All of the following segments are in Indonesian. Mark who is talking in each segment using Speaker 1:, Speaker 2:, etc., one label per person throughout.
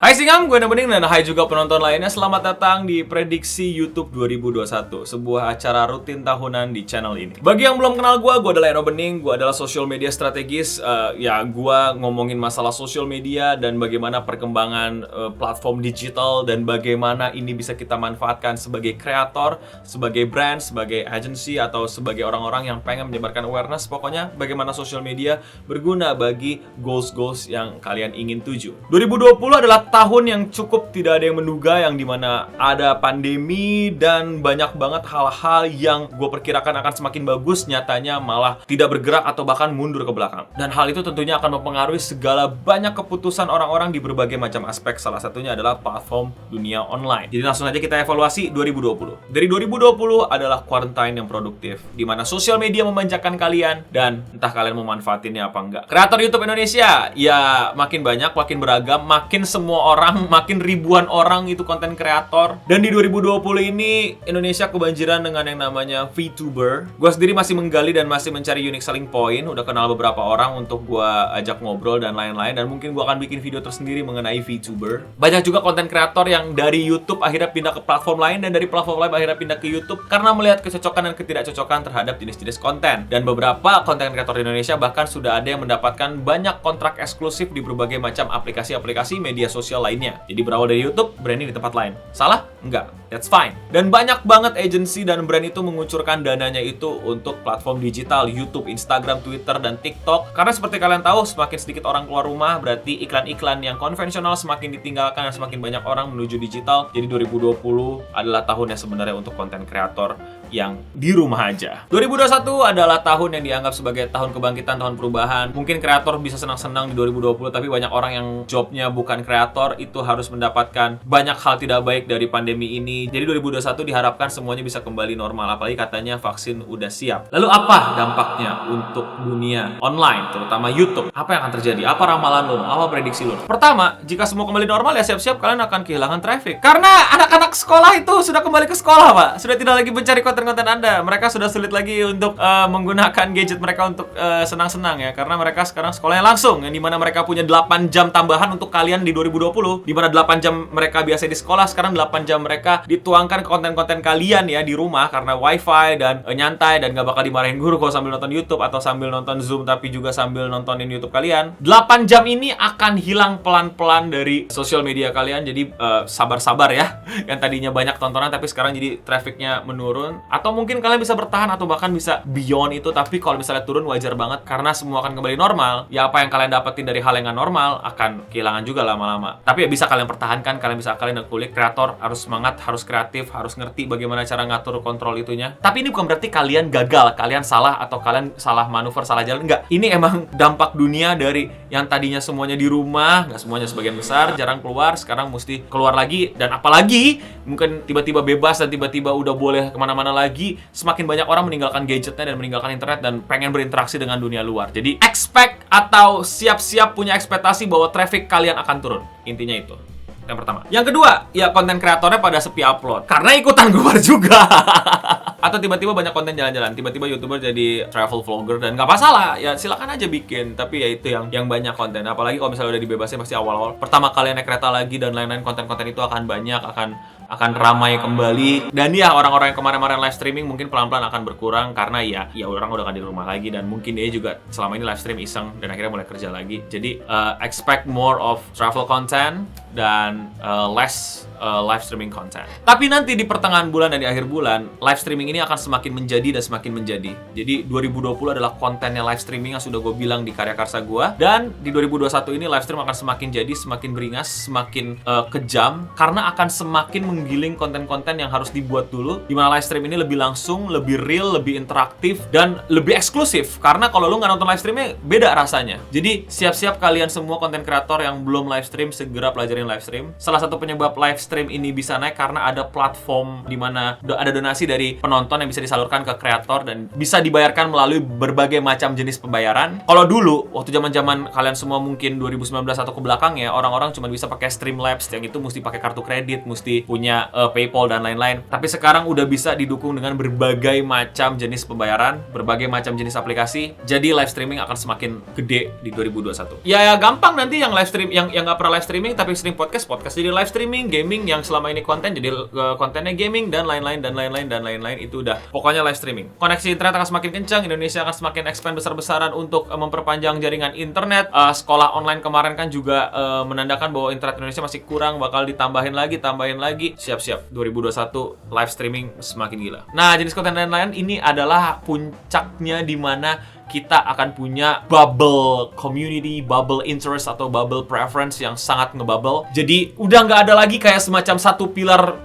Speaker 1: Hai Singam, gue Bening dan hai juga penonton lainnya. Selamat datang di Prediksi YouTube 2021, sebuah acara rutin tahunan di channel ini. Bagi yang belum kenal gue adalah Eno Bening. Gue adalah social media strategis. Gue ngomongin masalah social media dan bagaimana perkembangan platform digital dan bagaimana ini bisa kita manfaatkan sebagai kreator, sebagai brand, sebagai agency atau sebagai orang-orang yang pengen menyebarkan awareness. Pokoknya bagaimana social media berguna bagi goals-goals yang kalian ingin tuju. 2020 adalah tahun yang cukup tidak ada yang menduga, yang dimana ada pandemi dan banyak banget hal-hal yang gue perkirakan akan semakin bagus, nyatanya malah tidak bergerak atau bahkan mundur ke belakang. Dan hal itu tentunya akan mempengaruhi segala banyak keputusan orang-orang di berbagai macam aspek. Salah satunya adalah platform dunia online. Jadi langsung aja kita evaluasi 2020. Dari 2020 adalah quarantine yang produktif, dimana sosial media memanjakan kalian dan entah kalian memanfaatinnya apa enggak. Kreator YouTube Indonesia ya makin banyak, makin beragam, makin semua orang, makin ribuan orang itu konten kreator. Dan di 2020 ini Indonesia kebanjiran dengan yang namanya VTuber. Gue sendiri masih menggali dan masih mencari unique selling point. Udah kenal beberapa orang untuk gue ajak ngobrol dan lain-lain. Dan mungkin gue akan bikin video tersendiri mengenai VTuber. Banyak juga konten kreator yang dari YouTube akhirnya pindah ke platform lain, dan dari platform lain akhirnya pindah ke YouTube karena melihat kecocokan dan ketidakcocokan terhadap jenis-jenis konten. Dan beberapa konten kreator di Indonesia bahkan sudah ada yang mendapatkan banyak kontrak eksklusif di berbagai macam aplikasi-aplikasi media sosial lainnya. Jadi berawal dari YouTube, branding di tempat lain. Salah? Enggak. That's fine. Dan banyak banget agency dan brand itu mengucurkan dananya itu untuk platform digital, YouTube, Instagram, Twitter, dan TikTok. Karena seperti kalian tahu, semakin sedikit orang keluar rumah, berarti iklan-iklan yang konvensional semakin ditinggalkan dan semakin banyak orang menuju digital. Jadi 2020 adalah tahun yang sebenarnya untuk konten kreator yang di rumah aja. 2021 adalah tahun yang dianggap sebagai tahun kebangkitan, tahun perubahan. Mungkin kreator bisa senang-senang di 2020, tapi banyak orang yang jobnya bukan kreator itu harus mendapatkan banyak hal tidak baik dari pandemi ini. Jadi 2021 diharapkan semuanya bisa kembali normal, apalagi katanya vaksin udah siap. Lalu apa dampaknya untuk dunia online, terutama YouTube? Apa yang akan terjadi? Apa ramalan lo? Apa prediksi lo? Pertama, jika semua kembali normal ya siap-siap kalian akan kehilangan traffic. Karena anak-anak sekolah itu sudah kembali ke sekolah, Pak. Sudah tidak lagi mencari konten-konten Anda. Mereka sudah sulit lagi untuk menggunakan gadget mereka untuk senang-senang ya. Karena mereka sekarang sekolahnya langsung, yang dimana mereka punya 8 jam tambahan untuk kalian di 2020. Dimana 8 jam mereka biasa di sekolah, sekarang 8 jam mereka dituangkan ke konten-konten kalian ya di rumah karena wifi dan nyantai dan gak bakal dimarahin guru kalau sambil nonton YouTube atau sambil nonton Zoom tapi juga sambil nontonin YouTube kalian. 8 jam ini akan hilang pelan-pelan dari sosial media kalian. Jadi sabar-sabar ya. Yang tadinya banyak tontonan tapi sekarang jadi trafficnya menurun. Atau mungkin kalian bisa bertahan atau bahkan bisa beyond itu. Tapi kalau misalnya turun wajar banget karena semua akan kembali normal. Ya apa yang kalian dapetin dari hal yang gak normal akan kehilangan juga lama-lama. Tapi ya bisa kalian pertahankan, kalian kulik. Kreator harus semangat, harus kreatif, harus ngerti bagaimana cara ngatur kontrol itunya. Tapi ini bukan berarti kalian gagal, kalian salah atau kalian salah manuver, salah jalan. Enggak. Ini emang dampak dunia dari yang tadinya semuanya di rumah, nggak semuanya, sebagian besar jarang keluar, sekarang mesti keluar lagi. Dan apalagi mungkin tiba-tiba bebas dan tiba-tiba udah boleh kemana-mana lagi, semakin banyak orang meninggalkan gadgetnya dan meninggalkan internet dan pengen berinteraksi dengan dunia luar. Jadi expect atau siap-siap punya ekspektasi bahwa traffic kalian akan turun. Intinya itu yang pertama. Yang kedua, ya konten kreatornya pada sepi upload karena ikutan keluar juga. Atau tiba-tiba banyak konten jalan-jalan, tiba-tiba YouTuber jadi travel vlogger, dan nggak masalah, ya silakan aja bikin. Tapi ya itu yang banyak konten. Apalagi kalau misalnya udah dibebasin pasti awal-awal pertama kalian naik kereta lagi dan lain-lain, konten-konten itu akan banyak, akan ramai kembali. Dan ya orang-orang yang kemarin-kemarin live streaming mungkin pelan-pelan akan berkurang karena ya orang udah kan di rumah lagi, dan mungkin dia juga selama ini live stream iseng dan akhirnya mulai kerja lagi. Jadi expect more of travel content dan less live streaming content. Tapi nanti di pertengahan bulan dan di akhir bulan, live streaming ini akan semakin menjadi dan semakin menjadi. Jadi 2020 adalah kontennya live streaming yang sudah gue bilang di karya karsa gue. Dan di 2021 ini live stream akan semakin jadi, semakin beringas, semakin kejam, karena akan semakin menggiling konten-konten yang harus dibuat dulu. Dimana live stream ini lebih langsung, lebih real, lebih interaktif, dan lebih eksklusif. Karena kalau lu nggak nonton live streamnya, beda rasanya. Jadi siap-siap kalian semua konten kreator yang belum live stream, segera pelajarin live stream. Salah satu penyebab live stream ini bisa naik karena ada platform di mana ada donasi dari penonton yang bisa disalurkan ke kreator dan bisa dibayarkan melalui berbagai macam jenis pembayaran. Kalau dulu waktu zaman-zaman kalian semua mungkin 2019 atau ke belakang ya, orang-orang cuma bisa pakai Streamlabs, yang itu mesti pakai kartu kredit, mesti punya punya PayPal dan lain-lain. Tapi sekarang udah bisa didukung dengan berbagai macam jenis pembayaran, berbagai macam jenis aplikasi. Jadi live streaming akan semakin gede di 2021. Ya gampang nanti yang live stream yang nggak pernah live streaming tapi stream podcast jadi live streaming, gaming yang selama ini konten jadi kontennya gaming dan lain-lain itu udah pokoknya live streaming. Koneksi internet akan semakin kencang, Indonesia akan semakin expand besar-besaran untuk memperpanjang jaringan internet. Sekolah online kemarin kan juga menandakan bahwa internet Indonesia masih kurang, bakal tambahin lagi. Siap-siap 2021 live streaming semakin gila. Nah, jenis konten dan lain-lain ini adalah puncaknya di mana kita akan punya bubble community, bubble interest atau bubble preference yang sangat ngebubble. Jadi udah nggak ada lagi kayak semacam satu pilar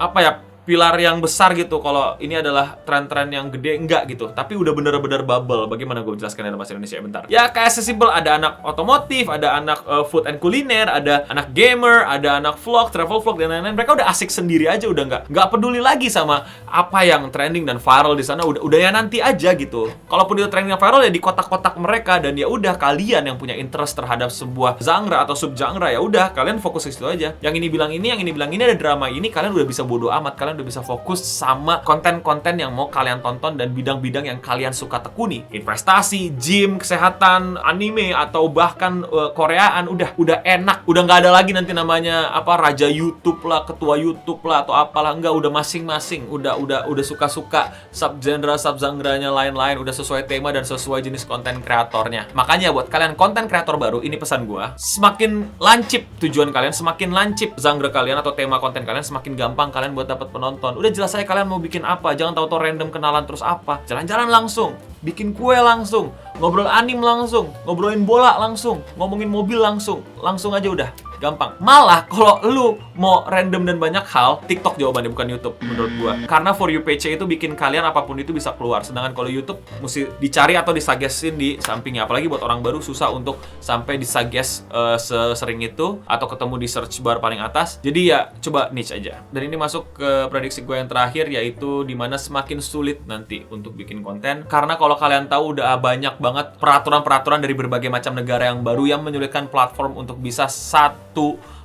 Speaker 1: pilar yang besar gitu. Kalau ini adalah tren-tren yang gede, enggak gitu. Tapi udah bener-bener bubble. Bagaimana gue jelaskan dalam bahasa Indonesia bentar? Ya kayak sesimpel ada anak otomotif, ada anak food and kuliner, ada anak gamer, ada anak vlog, travel vlog dan lain-lain. Mereka udah asik sendiri aja, udah nggak peduli lagi sama apa yang trending dan viral di sana. Udah ya nanti aja gitu. Kalaupun itu trending dan viral ya di kotak-kotak mereka, dan ya udah kalian yang punya interest terhadap sebuah genre atau subgenre, ya udah kalian fokus ke situ aja. Yang ini bilang ini, yang ini bilang ini, ada drama ini, kalian udah bisa bodo amat. Kalian udah bisa fokus sama konten-konten yang mau kalian tonton dan bidang-bidang yang kalian suka tekuni. Investasi, gym, kesehatan, anime, atau bahkan Koreaan, udah enak. Udah nggak ada lagi nanti namanya raja YouTube lah, ketua YouTube lah, atau apalah. Enggak, udah masing-masing. Udah suka-suka subgenre-nya lain-lain. Udah sesuai tema dan sesuai jenis konten kreatornya. Makanya buat kalian konten kreator baru, ini pesan gua, semakin lancip tujuan kalian, semakin lancip genre kalian atau tema konten kalian, semakin gampang kalian buat dapat penonton. Udah jelas aja kalian mau bikin apa. Jangan tahu-tahu random kenalan terus apa. Jalan-jalan langsung, bikin kue langsung, ngobrol anim langsung, ngobrolin bola langsung, ngomongin mobil langsung aja udah. Gampang. Malah kalau lu mau random dan banyak hal, TikTok jawabannya, bukan YouTube menurut gua. Karena For You page itu bikin kalian apapun itu bisa keluar. Sedangkan kalau YouTube mesti dicari atau disuggestin di sampingnya. Apalagi buat orang baru susah untuk sampai disuggest sesering itu atau ketemu di search bar paling atas. Jadi ya coba niche aja. Dan ini masuk ke prediksi gue yang terakhir, yaitu dimana semakin sulit nanti untuk bikin konten. Karena kalau kalian tahu udah banyak banget peraturan-peraturan dari berbagai macam negara yang baru yang menyulitkan platform untuk bisa satu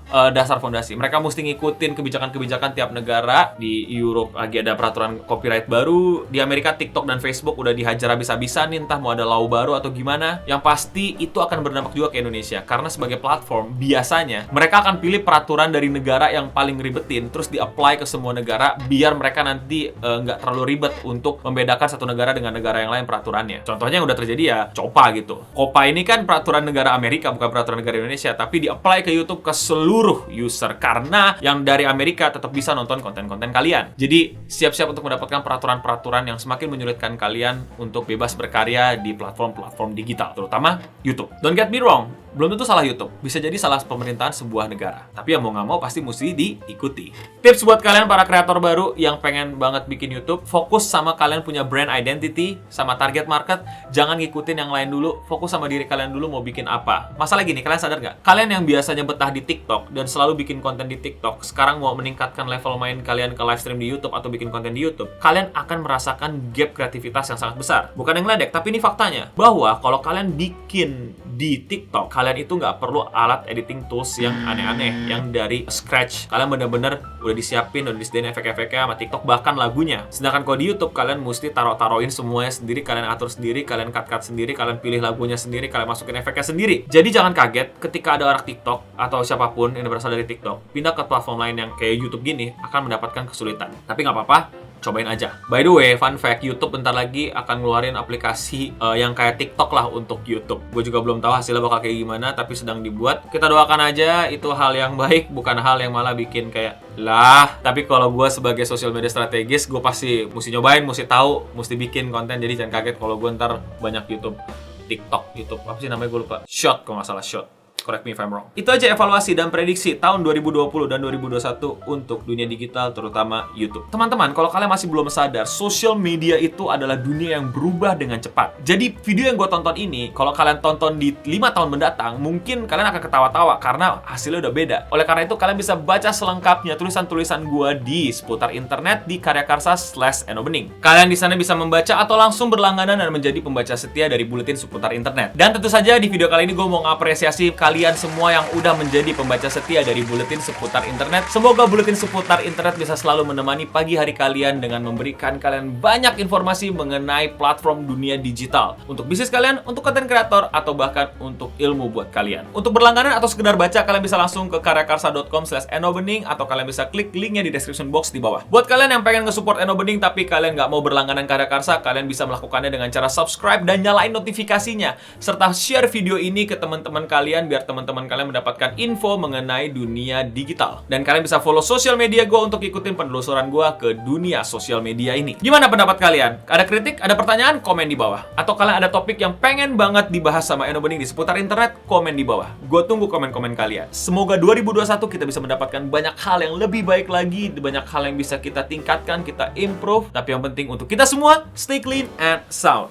Speaker 1: dasar fondasi. Mereka mesti ngikutin kebijakan-kebijakan tiap negara. Di Europe lagi ada peraturan copyright baru. Di Amerika TikTok dan Facebook udah dihajar habis-habisan nih, entah mau ada law baru atau gimana. Yang pasti itu akan berdampak juga ke Indonesia. Karena sebagai platform, biasanya mereka akan pilih peraturan dari negara yang paling ribetin, terus di-apply ke semua negara, biar mereka nanti nggak terlalu ribet untuk membedakan satu negara dengan negara yang lain peraturannya. Contohnya yang udah terjadi ya COPPA gitu. COPPA ini kan peraturan negara Amerika, bukan peraturan negara Indonesia, tapi di-apply ke YouTube ke seluruh user, karena yang dari Amerika tetap bisa nonton konten-konten kalian. Jadi siap-siap untuk mendapatkan peraturan-peraturan yang semakin menyulitkan kalian untuk bebas berkarya di platform-platform digital, terutama YouTube. Don't get me wrong, belum tentu salah YouTube, bisa jadi salah pemerintahan sebuah negara. Tapi yang mau nggak mau pasti mesti diikuti. Tips buat kalian para kreator baru yang pengen banget bikin YouTube, fokus sama kalian punya brand identity, sama target market. Jangan ngikutin yang lain dulu, fokus sama diri kalian dulu mau bikin apa. Masalah gini, kalian sadar nggak? Kalian yang biasanya betah di TikTok dan selalu bikin konten di TikTok, sekarang mau meningkatkan level main kalian ke live stream di YouTube atau bikin konten di YouTube, kalian akan merasakan gap kreativitas yang sangat besar. Bukan yang ngeledek, tapi ini faktanya. Bahwa kalau kalian bikin di TikTok, kalian itu nggak perlu alat editing tools yang aneh-aneh, yang dari scratch. Kalian bener-bener udah disiapin, udah disediain efek-efeknya sama TikTok, bahkan lagunya. Sedangkan kalau di YouTube, kalian mesti taruh-taruhin semuanya sendiri, kalian atur sendiri, kalian cut-cut sendiri, kalian pilih lagunya sendiri, kalian masukin efeknya sendiri. Jadi jangan kaget ketika ada orang TikTok atau siapapun yang berasal dari TikTok pindah ke platform lain yang kayak YouTube gini, akan mendapatkan kesulitan. Tapi nggak apa-apa, cobain aja. By the way, fun fact, YouTube bentar lagi akan ngeluarin aplikasi yang kayak TikTok lah untuk YouTube. Gue juga belum tahu hasilnya bakal kayak gimana, tapi sedang dibuat. Kita doakan aja itu hal yang baik, bukan hal yang malah bikin kayak lah. Tapi kalau gue sebagai social media strategis, gue pasti mesti nyobain, mesti tahu, mesti bikin konten. Jadi jangan kaget kalau gue ntar banyak YouTube, TikTok, apa sih namanya gue lupa. Short kalau nggak salah, Short. Correct me if I'm wrong. Itu aja evaluasi dan prediksi tahun 2020 dan 2021 untuk dunia digital, terutama YouTube. Teman-teman, kalau kalian masih belum sadar, social media itu adalah dunia yang berubah dengan cepat. Jadi video yang gue tonton ini, kalau kalian tonton di 5 tahun mendatang, mungkin kalian akan ketawa-tawa karena hasilnya udah beda. Oleh karena itu, kalian bisa baca selengkapnya tulisan-tulisan gue di seputar internet di karyakarsa/enobening. Kalian di sana bisa membaca atau langsung berlangganan dan menjadi pembaca setia dari buletin seputar internet. Dan tentu saja di video kali ini gue mau ngapresiasi kalian kalian semua yang udah menjadi pembaca setia dari Buletin Seputar Internet. Semoga Buletin Seputar Internet bisa selalu menemani pagi hari kalian dengan memberikan kalian banyak informasi mengenai platform dunia digital. Untuk bisnis kalian, untuk konten kreator, atau bahkan untuk ilmu buat kalian. Untuk berlangganan atau sekedar baca, kalian bisa langsung ke karyakarsa.com/enobening atau kalian bisa klik linknya di description box di bawah. Buat kalian yang pengen nge-support Eno Bening tapi kalian nggak mau berlangganan Karya Karsa, kalian bisa melakukannya dengan cara subscribe dan nyalain notifikasinya, serta share video ini ke teman-teman kalian biar teman-teman kalian mendapatkan info mengenai dunia digital. Dan kalian bisa follow sosial media gue untuk ikutin penelusuran gue ke dunia sosial media ini. Gimana pendapat kalian? Ada kritik? Ada pertanyaan? Komen di bawah. Atau kalian ada topik yang pengen banget dibahas sama Eno Bening di seputar internet? Komen di bawah. Gue tunggu komen-komen kalian. Semoga 2021 kita bisa mendapatkan banyak hal yang lebih baik lagi, banyak hal yang bisa kita tingkatkan, kita improve. Tapi yang penting untuk kita semua, stay clean and sound.